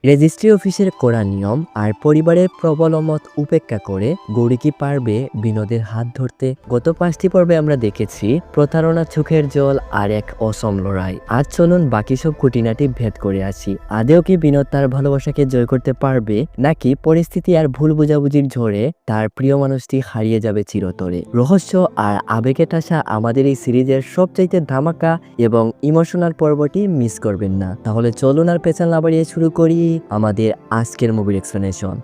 Registry অফিসের কড়া নিয়ম আর পরিবারের প্রবল মত উপেক্ষা করে গৌরী কি পারবে বিনোদের হাত ধরতে? গত 5টি পর্বে আমরা দেখেছি প্রতারণা, চোখের জল আর এক অসম লড়াই। আজ চলুন বাকি সব খুঁটিনাটি ভেদ করে আসি। আদেও কি বিনোদ তার ভালোবাসাকে জয় করতে পারবে, নাকি পরিস্থিতি আর ভুল বুঝাবুঝির ঝড়ে তার প্রিয় মানুষটি হারিয়ে যাবে চিরতরে? রহস্য আর আবেগে ঠাসা আমাদের এই সিরিজের সবচাইতে ধামাকা এবং ইমোশনাল পর্বটি মিস করবেন না। তাহলে চলুন আর পেছন না বাড়িয়ে শুরু করি আমাদের আজকের মুভির এক্সপ্লেনেশন।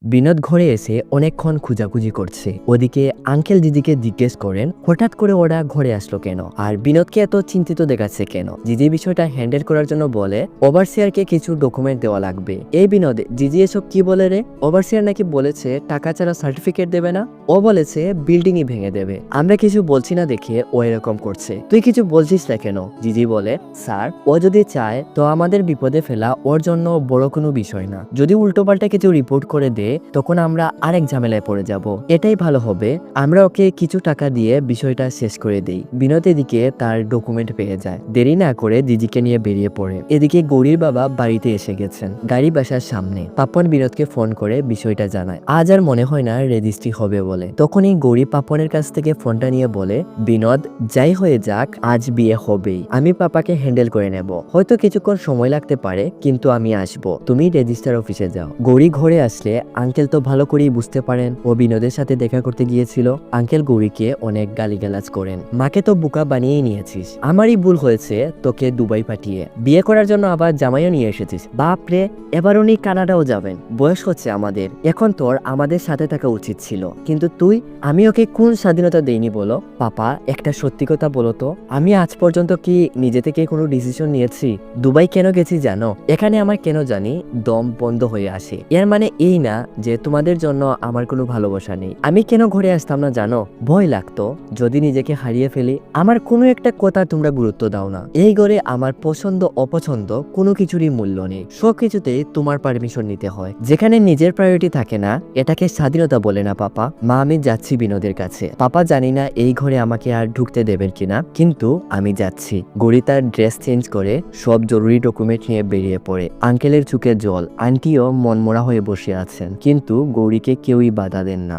বিনোদ ঘরে এসে অনেকক্ষণ খুঁজাখুঁজি করছে। ওদিকে আঙ্কেল দিদিকে জিজ্ঞেস করেন হঠাৎ করে ওরা ঘরে আসলো কেন, আর বিনোদকে এত চিন্তিত দেখাচ্ছে কেন। জিজি বিষয়টা হ্যান্ডেল করার জন্য বলে ওভারসিয়ারকে কিছু ডকুমেন্ট দেওয়া লাগবে। এই বিনোদ, জিজি এসব কি বলে রে? ওভারসিয়ার নাকি বলেছে টাকা ছাড়া সার্টিফিকেট দেবে না, ও বলেছে বিল্ডিংই ভেঙে দেবে। আমরা কিছু বলছি না দেখে ও এরকম করছে, তুই কিছু বলছিস না কেন? জিজি বলে স্যার, ও যদি চায় তো আমাদের বিপদে ফেলা ওর জন্য বড় কোনো বিষয় না। যদি উল্টোপাল্টা কিছু রিপোর্ট করে দে তখন আমরা আরেক ঝামেলায় পড়ে যাব। এটাই ভালো হবে আমরা ওকে কিছু টাকা দিয়ে বিষয়টা শেষ করে দেই। বিনোদ এদিকে তার ডকুমেন্ট পেয়ে যায়। দেরি না করে দিদিকে নিয়ে বেরিয়ে পড়ে। এদিকে গৌরীর বাবা বাড়িতে এসে গেছেন, গাড়ি বাসার সামনে। পাপন বিনোদকে ফোন করে বিষয়টা জানায়। আজ আর মনে হয় না রেজিস্ট্রি হবে বলে। তখনই গৌরী পাপনের কাছ থেকে ফোনটা নিয়ে বলে বিনোদ, যাই হয়ে যাক আজ বিয়ে হবেই। আমি পাপাকে হ্যান্ডেল করে নেব। হয়তো কিছুক্ষণ সময় লাগতে পারে, কিন্তু আমি আসবো। তুমি রেজিস্টার অফিসে যাও। গৌরী ঘরে আসলে আঙ্কেল তো ভালো করেই বুঝতে পারেন ও বিনোদের সাথে দেখা করতে গিয়েছিল। আঙ্কেল গৌরীকে অনেক গালিগালাজ করেন। মাকে তো বোকা বানিয়েই নিয়েছিস, আমারই ভুল হয়েছে তোকে দুবাই পাঠিয়ে। বিয়ে করার জন্য আবার জামাইও নিয়ে এসেছিস। বাপরে, এবার উনি কানাডাও যাবেন। বয়স হচ্ছে আমাদের, এখন তোর আমাদের সাথে থাকা উচিত ছিল। কিন্তু তুই, আমি ওকে কোন স্বাধীনতা দেইনি বলো? পাপা, একটা সত্যি কথা বলো তো, আমি আজ পর্যন্ত কি নিজে থেকে কোনো ডিসিশন নিয়েছি? দুবাই কেন গেছি জানো? এখানে আমার কেন জানি দম বন্ধ হয়ে আসে। এর মানে এই না যে তোমাদের জন্য আমার কোনো ভালোবাসা নেই। আমি কেন ঘরে আসতাম না জানো? ভয় লাগতো যদি নিজেকে হারিয়ে ফেলি। আমার কোনো একটা কথা তোমরা গুরুত্ব দাও না। এই ঘরে আমার পছন্দ অপছন্দ কোনো কিছুরই মূল্য নেই। সবকিছুতেই তোমার পারমিশন নিতে হয়। যেখানে নিজের প্রায়োরিটি থাকে না, এটাকে স্বাধীনতা বলে না পাপা। মা, আমি যাচ্ছি বিনোদের কাছে। পাপা, জানি না এই ঘরে আমাকে আর ঢুকতে দেবেন কিনা, কিন্তু আমি যাচ্ছি। গৌরী তার ড্রেস চেঞ্জ করে সব জরুরি ডকুমেন্ট নিয়ে বেরিয়ে পড়ে। আঙ্কেলের চোখে জল। আন্টিও মনমরা হয়ে বসে আছেন, কিন্তু গৌরীকে কেউই বাধা দেন না।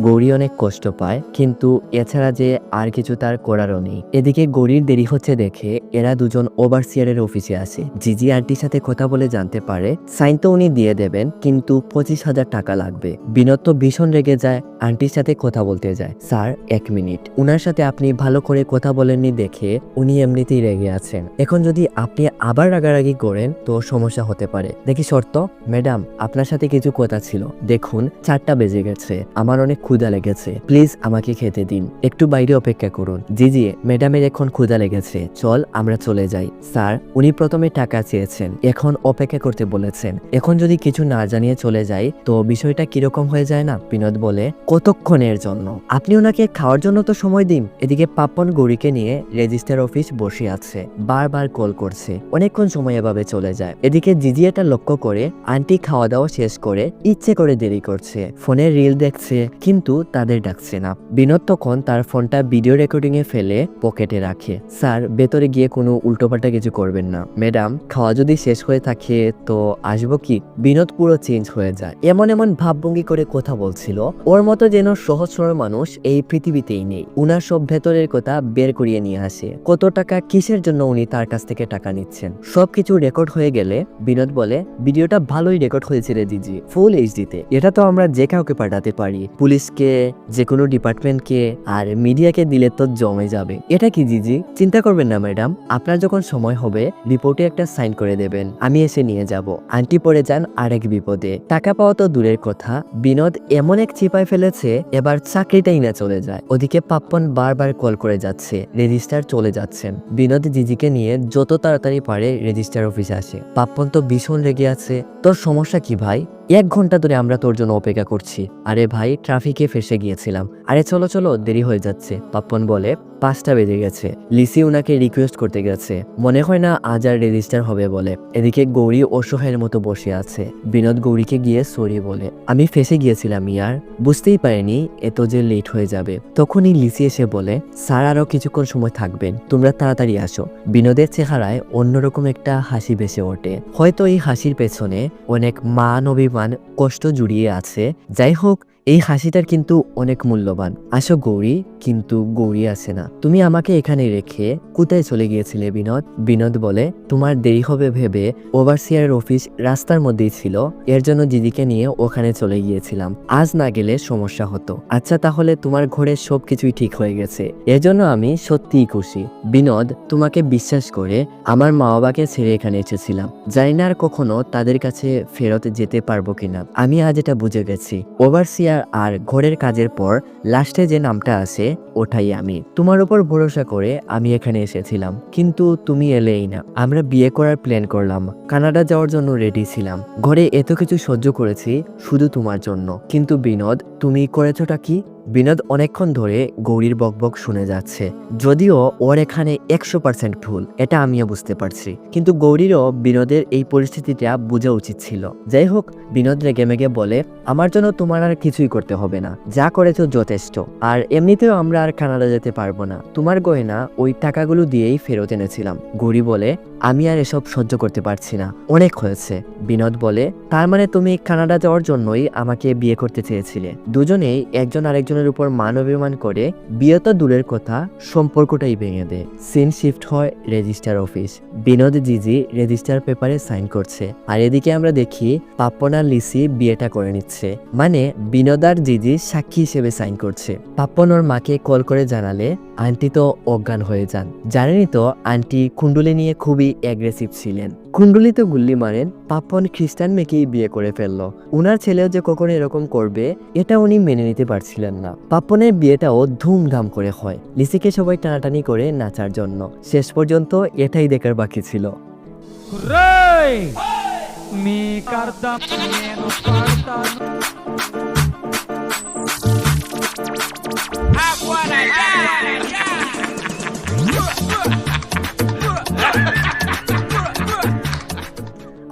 গৌরী অনেক কষ্ট পায়, কিন্তু এছাড়া যে আর কিছু তার করারও নেই। এদিকে গৌরীর দেরি হচ্ছে দেখে এরা দুজন ওভারসিয়ারের অফিসে আসে। জিজি আন্টির সাথে কথা বলে জানতে পারে সাইন তো উনি দিয়ে দেবেন, কিন্তু 25,000 টাকা লাগবে। বিনোদ তো ভীষণ রেগে যায়, আন্টির সাথে কথা বলতে যায়। স্যার, 1 মিনিট, উনার সাথে আপনি ভালো করে কথা বলেননি দেখে উনি এমনিতেই রেগে আছেন। এখন যদি আপনি আবার রাগারাগি করেন তো সমস্যা হতে পারে। দেখি শর্ত, ম্যাডাম আপনার সাথে কিছু কথা ছিল। দেখুন 4টা বেজে গেছে, আমার অনেক ক্ষুধা লেগেছে, প্লিজ আমাকে খেতে দিন। একটু বাইরে অপেক্ষা করুন। জি, ম্যাডামের এখন ক্ষুধা লেগেছে, চল আমরা চলে যাই। স্যার, উনি প্রথমে টাকা চেয়েছেন, এখন অপেক্ষা করতে বলেছেন। এখন যদি কিছু না জানিয়ে চলে যাই তো বিষয়টা কিরকম হয়ে যায় না? বিনোদ বলে কতক্ষণের জন্য? আপনি ওনাকে খাওয়ার জন্য তো সময় দিন। এদিকে পাপন গৌরীকে নিয়ে রেজিস্টার অফিস বসে আছে, বারবার কল করছে। অনেকক্ষণ সময় এভাবে চলে যায়। এদিকে জিজি এটা লক্ষ্য করে আন্টি খাওয়া দাওয়া শেষ করে ইচ্ছে করে দেরি করছে, ফোনে রিল দেখছে, কিন্তু তাদের ডাকছে না। বিনোদ তখন তার ফোনটা ভিডিও রেকর্ডিং এ ফেলে পকেটে রাখে। স্যার, ভেতরে গিয়ে কোনো উল্টোপাল্টা কিছু করবেন না। ম্যাডাম, খাওয়া যদি শেষ হয়ে থাকে তো আসবো কি? বিনোদ পুরো চেঞ্জ হয়ে যায়। এমন ভাবভঙ্গি করে কথা বলছিল, ওর মতো যেন সহজ সরল মানুষ এই পৃথিবীতেই নেই। উনার সব ভেতরের কথা বের করিয়ে নিয়ে আসে। কত টাকা, কিসের জন্য উনি তার কাছ থেকে টাকা নিচ্ছেন। সবকিছু রেকর্ড হয়ে গেলে বিনোদ বলে ভিডিওটা ভালোই রেকর্ড হয়েছে রে দিজি, ফুল এইচডিতে। এটা তো আমরা যে কাউকে পাঠাতে পারি, পুলিশকে, যে কোনো ডিপার্টমেন্টকে, আর মিডিয়াকে দিলে তো জমে যাবে। এটা কি জিজি? চিন্তা করবেন না ম্যাডাম, আপনার যখন সময় হবে রিপোর্টে একটা সাইন করে দেবেন, আমি এসে নিয়ে যাব। আন্টি পড়ে যান আরেক বিপদে। টাকা পাওয়া তো দূরের কথা, বিনোদ এমন এক চিপায় ফেলে হয়েছে এবার চাকরিটাই না চলে যায়। ওদিকে পাপ্পন বারবার কল করে যাচ্ছে, রেজিস্ট্রার চলে যাচ্ছেন। বিনোদ জিজিকে নিয়ে যত তাড়াতাড়ি পারে রেজিস্ট্রার অফিসে আসে। পাপ্পন তো ভীষণ রেগে আছে। তোর সমস্যা কি ভাই? 1 ঘন্টা ধরে আমরা তোর জন্য অপেক্ষা করছি। আরে ভাই ট্রাফিকে ফেসে গিয়েছিলাম। আরে চলো চলো, দেরি হয়ে যাচ্ছে। পাপ্পন বলে 5টা বেজে গেছে। লিসি উনাকে রিকোয়েস্ট করতে গেছে, মনে হয় না আজ আর রেজিস্টার হবে বলে। এদিকে গৌরী অসহায়ের মতো বসে আছে। বিনোদ গৌরীকে গিয়ে সরি বলে, আমি ফেসে গিয়েছিলাম ইয়ার, বুঝতেই পারিনি এত যে লেট হয়ে যাবে। তখনই লিসি এসে বলে, স্যার আরো কিছুক্ষণ সময় থাকবেন, তোমরা তাড়াতাড়ি আসো। বিনোদের চেহারায় অন্যরকম একটা হাসি ভেসে ওঠে। হয়তো এই হাসির পেছনে অনেক মান অভিমান কষ্ট জুড়িয়ে আছে। যাই হোক, এই হাসিটার কিন্তু অনেক মূল্যবান। আসো গৌরী। কিন্তু গৌরী আসে না। তুমি আমাকে এখানে রেখে কোথায় চলে গিয়েছিলে বিনোদ? বিনোদ বলে, তোমার দেরি হবে ভেবে ওভারসিয়ারের অফিস রাস্তার মধ্যেই ছিল, এর জন্য দিদিকে নিয়ে ওখানে চলে গিয়েছিলাম। আজ না গেলে সমস্যা হতো। আচ্ছা তাহলে তোমার ঘরে সবকিছুই ঠিক হয়ে গেছে, এর জন্য আমি সত্যিই খুশি। বিনোদ, তোমাকে বিশ্বাস করে আমার মা বাবাকে ছেড়ে এখানে এসেছিলাম। জানি না আর কখনো তাদের কাছে ফেরত যেতে পারবো কিনা। আমি আজ এটা বুঝে গেছি, ওভারসিয়ার আর ঘরের কাজের পর লাস্টে যে নামটা আছে ওটাই আমি। তোমার উপর ভরসা করে আমি এখানে এসেছিলাম, কিন্তু তুমি এলেই না। আমরা বিয়ে করার প্ল্যান করলাম, কানাডা যাওয়ার জন্য রেডি ছিলাম। ঘরে এত কিছু সহ্য করেছি শুধু তোমার জন্য। কিন্তু বিনোদ, তুমি করেছোটা কি? বিনোদ অনেকক্ষণ ধরে গৌরীর বকবক শুনে যাচ্ছে। যদিও ওর এখানে 100% ভুল, এটা আমিও বুঝতে পারছি, কিন্তু গৌরীরও বিনোদের এই পরিস্থিতিটা বোঝা উচিত ছিল। যাই হোক, বিনোদ রেগে মেগে বলে, আমার জন্য তোমার আর কিছুই করতে হবে না, যা করেছো যথেষ্ট। আর এমনিতেও আমরা আর কানাডা যেতে পারবো না, তোমার গয়না ওই টাকাগুলো দিয়েই ফেরত এনেছিলাম। গৌরী বলে, আমি আর এসব সহ্য করতে পারছি না, অনেক হয়েছে। বিনোদ বলে, তার মানে তুমি কানাডা যাওয়ার জন্যই আমাকে বিয়ে করতে চেয়েছিলে? দুজনেই একজন আরেকজনের উপর মান অভিমান করে বিয়ে তো দূরের কথা, সম্পর্কটাই ভেঙে দেয়। সিন শিফট হয় রেজিস্টার অফিস। বিনোদ জিজি রেজিস্টার পেপারে সাইন করছে, আর এদিকে আমরা দেখি পাপ্পন আর লিসি বিয়েটা করে নিচ্ছে। মানে বিনোদ আর জিজি সাক্ষী হিসেবে সাইন করছে। পাপ্পন ওর মাকে কল করে জানালে আন্টি তো অজ্ঞান হয়ে যান। জানেনই তো আন্টি কুণ্ডুলি নিয়ে খুবই অ্যাগ্রেসিভ ছিলেন। কুণ্ডুলি তো গুল্লি মারেন। পাপ্পন খ্রিস্টান মেয়েকেই বিয়ে করে ফেললো। উনার ছেলেও যে কখনো এরকম করবে এটা উনি মেনে নিতে পারছিলেন না। পাপ্পনের বিয়েটাও ধুমধাম করে হয়। লিসিকে সবাই টানাটানি করে নাচার জন্য। শেষ পর্যন্ত এটাই দেখার বাকি ছিল।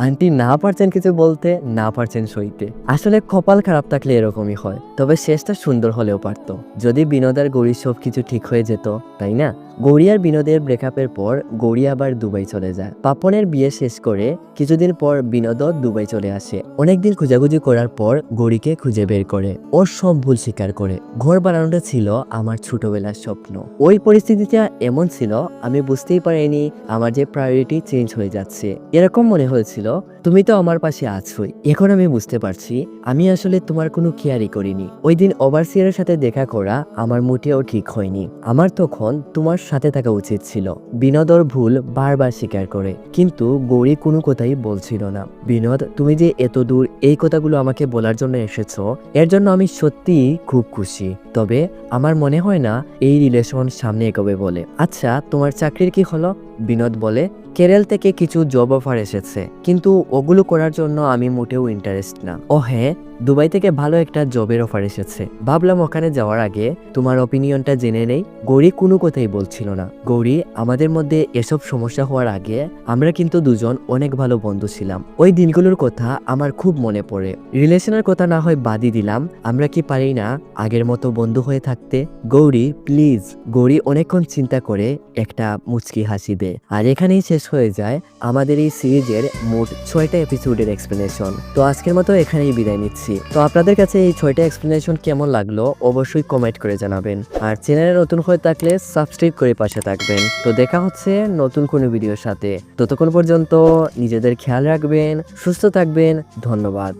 আন্টি না পারছেন কিছু বলতে, না পারছেন সইতে। আসলে কপাল খারাপ থাকলে এরকমই হয়। তবে শেষটা সুন্দর হলেও পারতো যদি বিনোদ আর গৌরীর সবকিছু ঠিক হয়ে যেত, তাই না? গৌরী আর বিনোদের ব্রেকআপের পর গৌরী আবার দুবাই চলে যায়। পাপনের বিয়ে শেষ করে কিছুদিন পর বিনোদও দুবাই চলে আসে। অনেকদিন খোঁজাখুঁজি করার পর গৌরীকে খুঁজে বের করে, ওর সব ভুল স্বীকার করে। ঘর বানানোটা ছিল আমার ছোটবেলার স্বপ্ন। ওই পরিস্থিতিটা এমন ছিল আমি বুঝতেই পারিনি আমার যে প্রায়োরিটি চেঞ্জ হয়ে যাচ্ছে। এরকম মনে হয়েছিল তুমি তো আমার পাশে আছোই। এখন আমি বুঝতে পারছি আমি আসলে তোমার কোনো কেয়ারই করিনি। ওই দিন ওভারসিয়ারের সাথে দেখা করা আমার মোটেও ঠিক হয়নি। আমার তখন তোমার সাথে থাকা উচিত ছিল। বিনোদর ভুল বারবার স্বীকার করে, কিন্তু গৌরী কোনো কথাই বলছিল না। বিনোদ, তুমি যে এত দূর এই কথাগুলো আমাকে বলার জন্য এসেছো, এর জন্য আমি সত্যিই খুব খুশি। তবে আমার মনে হয় না এই রিলেশন সামনে এগোবে বলে। আচ্ছা, তোমার চাকরির কি হলো? বিনোদ বলে, কেরল থেকে কিছু জব অফার এসেছে, কিন্তু ওগুলো করার জন্য আমি মোটেও ইন্টারেস্ট না। ও হ্যাঁ, দুবাই থেকে ভালো একটা জবের অফার এসেছে। ভাবলাম ওখানে যাওয়ার আগে তোমার অপিনিয়নটা জেনে নেই। গৌরী কোনো কথাই বলছিল না। গৌরী, আমাদের মধ্যে এসব সমস্যা হওয়ার আগে আমরা কিন্তু দুজন অনেক ভালো বন্ধু ছিলাম। ওই দিনগুলোর কথা আমার খুব মনে পড়ে। রিলেশনের কথা না হয় বাদই দিলাম, আমরা কি পারি না আগের মতো বন্ধু হয়ে থাকতে? গৌরী প্লিজ। গৌরী অনেকক্ষণ চিন্তা করে একটা মুচকি হাসি দেয়। আর এখানেই শেষ হয়ে যায় আমাদের এই সিরিজের মোট 6টা এপিসোডের এক্সপ্লেনেশন। তো আজকের মতো এখানেই বিদায় নিচ্ছি। তো আপনাদের কাছে এই 6টা এক্সপ্লেনেশন কেমন লাগলো অবশ্যই কমেন্ট করে জানাবেন। আর চ্যানেলে নতুন হয়ে থাকলে সাবস্ক্রাইব করে পাশে থাকবেন। তো দেখা হচ্ছে নতুন কোনো ভিডিওর সাথে। ততক্ষণ পর্যন্ত নিজেদের খেয়াল রাখবেন, সুস্থ থাকবেন। ধন্যবাদ।